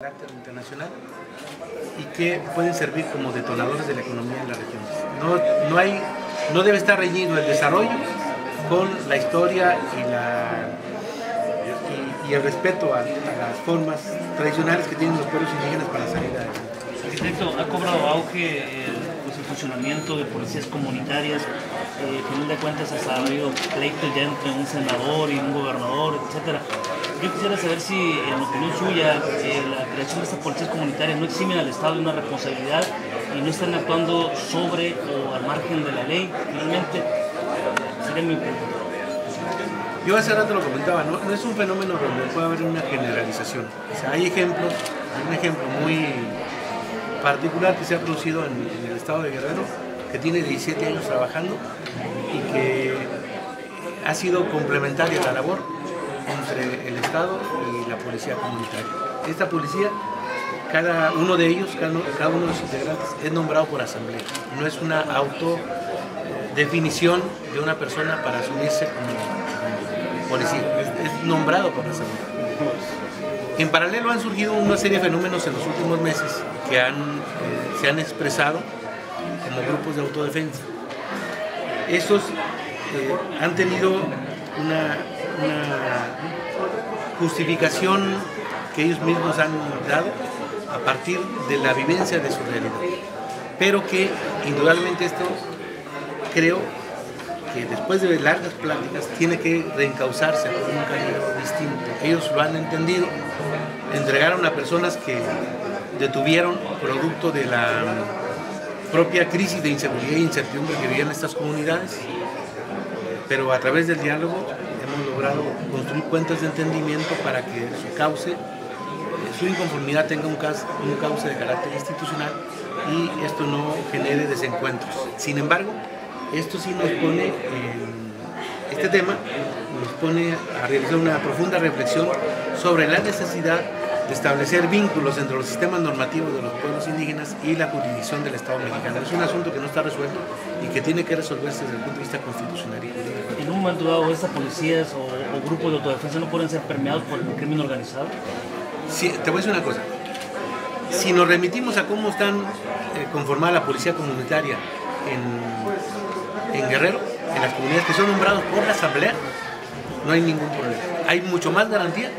Carácter internacional y que pueden servir como detonadores de la economía en las regiones. No debe estar reñido el desarrollo con la historia y el respeto a las formas tradicionales que tienen los pueblos indígenas para salir adelante. Arquitecto, ha cobrado auge el funcionamiento de policías comunitarias. Al final de cuentas, hasta ha habido pleitos ya entre un senador y un gobernador, etcétera. Yo quisiera saber si, en opinión suya, la creación de estas policías comunitarias no eximen al Estado de una responsabilidad y no están actuando sobre o al margen de la ley. Finalmente, sería mi pregunta. Yo hace rato lo comentaba, no es un fenómeno donde puede haber una generalización. O sea, hay un ejemplo muy particular que se ha producido en el estado de Guerrero, que tiene 17 años trabajando y que ha sido complementaria la labor entre el Estado y la policía comunitaria. Esta policía, cada uno de ellos, cada uno de los integrantes es nombrado por asamblea. No es una autodefinición de una persona para asumirse como policía, es nombrado por asamblea. En paralelo han surgido una serie de fenómenos en los últimos meses que se han expresado como grupos de autodefensa. Estos han tenido una justificación que ellos mismos han dado a partir de la vivencia de su realidad, pero que indudablemente esto creo que después de largas pláticas tiene que reencauzarse por un camino distinto. Ellos lo han entendido, entregaron a personas que detuvieron producto de la propia crisis de inseguridad e incertidumbre que vivían estas comunidades, pero a través del diálogo hemos logrado construir puentes de entendimiento para que su inconformidad tenga un cauce de carácter institucional y esto no genere desencuentros. Sin embargo, esto sí este tema nos pone a realizar una profunda reflexión sobre la necesidad de establecer vínculos entre los sistemas normativos de los pueblos indígenas y la jurisdicción del Estado mexicano. Es un asunto que no está resuelto y que tiene que resolverse desde el punto de vista constitucional y jurídico. ¿En un momento dado estas policías o grupos de autodefensa no pueden ser permeados por el crimen organizado? Sí, te voy a decir una cosa. Si nos remitimos a cómo están conformada la policía comunitaria en Guerrero, en las comunidades que son nombrados por la asamblea, no hay ningún problema. Hay mucho más garantía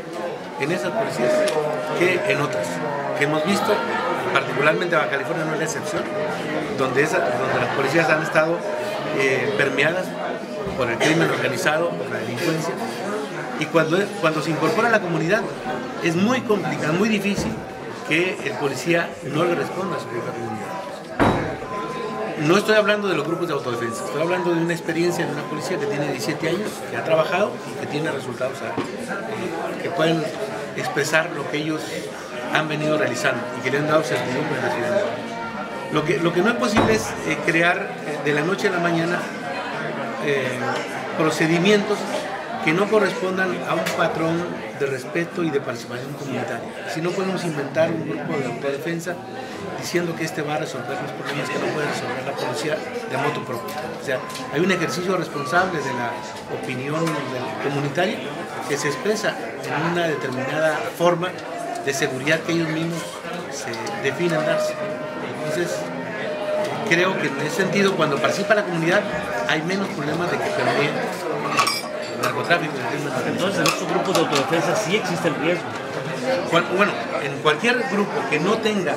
en esas policías que en otras, que hemos visto, particularmente Baja California no es la excepción, donde las policías han estado permeadas por el crimen organizado, por la delincuencia, y cuando se incorpora a la comunidad es muy complicado, muy difícil que el policía no le responda a su propia comunidad. No estoy hablando de los grupos de autodefensa, estoy hablando de una experiencia de una policía que tiene 17 años, que ha trabajado y que tiene resultados que pueden expresar lo que ellos han venido realizando y que le han dado certidumbre a la ciudadanía. Lo que no es posible es crear de la noche a la mañana procedimientos que no correspondan a un patrón de respeto y de participación comunitaria. Si no podemos inventar un grupo de autodefensa diciendo que este va a resolver los problemas que no puede resolver la policía de motu propio. O sea, hay un ejercicio responsable de la opinión comunitaria que se expresa en una determinada forma de seguridad que ellos mismos se definen darse. Entonces, creo que en ese sentido, cuando participa la comunidad, hay menos problemas de que permeen el narcotráfico. Entonces, en estos grupos de autodefensa sí existe el riesgo. Bueno, en cualquier grupo que no tenga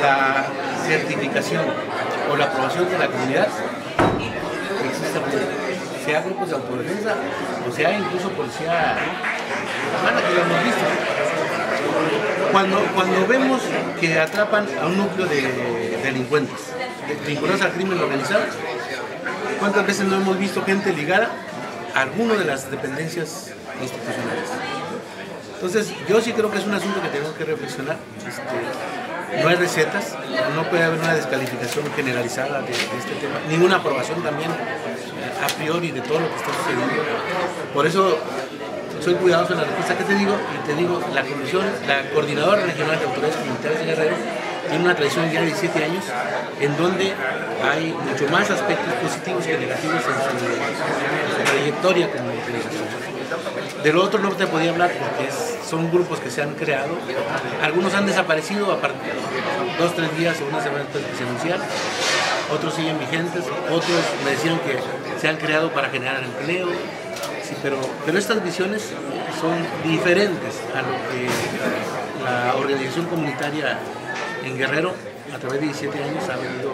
la certificación o la aprobación de la comunidad, existe el riesgo. Sea grupos de autodefensa o sea incluso policía humana, que lo hemos visto. Cuando vemos que atrapan a un núcleo de delincuentes vinculados al crimen organizado, ¿cuántas veces no hemos visto gente ligada a alguna de las dependencias institucionales? Entonces, yo sí creo que es un asunto que tenemos que reflexionar. No hay recetas, no puede haber una descalificación generalizada de este tema, ninguna aprobación también a priori de todo lo que está sucediendo. Por eso soy cuidadoso en la respuesta que te digo, y te digo, la Coordinadora Regional de Autoridades Comunitarias de Guerrero tiene una tradición ya de 17 años en donde hay mucho más aspectos positivos que negativos en su trayectoria como organización. De lo otro no te podía hablar porque son grupos que se han creado. Algunos han desaparecido a partir de 2 o 3 días o una semana después que se anunciaron. Otros siguen vigentes, otros me decían que se han creado para generar empleo. Sí, pero estas visiones son diferentes a lo que la organización comunitaria en Guerrero a través de 17 años ha venido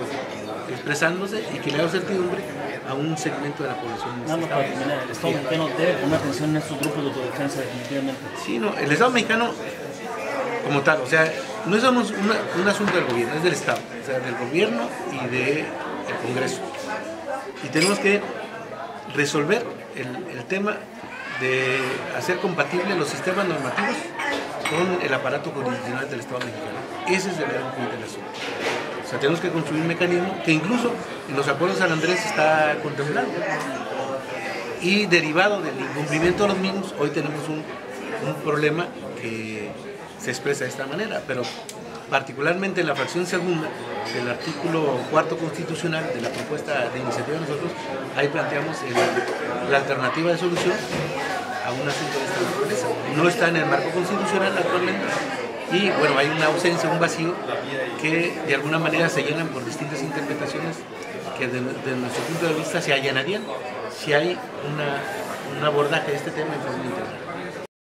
expresándose y que le da certidumbre a un segmento de la población. Nada más para terminar, el Estado mexicano debe poner atención en estos grupos de autodefensa definitivamente. Sí, no, el Estado mexicano como tal, o sea, no es un asunto del gobierno, es del Estado, o sea, del gobierno y del Congreso. Y tenemos que resolver el tema de hacer compatibles los sistemas normativos con el aparato jurisdiccional del Estado mexicano. Ese es el gran punto del asunto. O sea, tenemos que construir un mecanismo que incluso en los acuerdos de San Andrés está contemplado. Y derivado del incumplimiento de los mismos, hoy tenemos un problema que se expresa de esta manera, pero particularmente en la fracción segunda del artículo 4 constitucional de la propuesta de iniciativa de nosotros, ahí planteamos la alternativa de solución a un asunto de esta naturaleza. No está en el marco constitucional actualmente y bueno, hay una ausencia, un vacío que de alguna manera se llenan por distintas interpretaciones que desde nuestro punto de vista se allanarían si hay un abordaje de este tema en forma integral.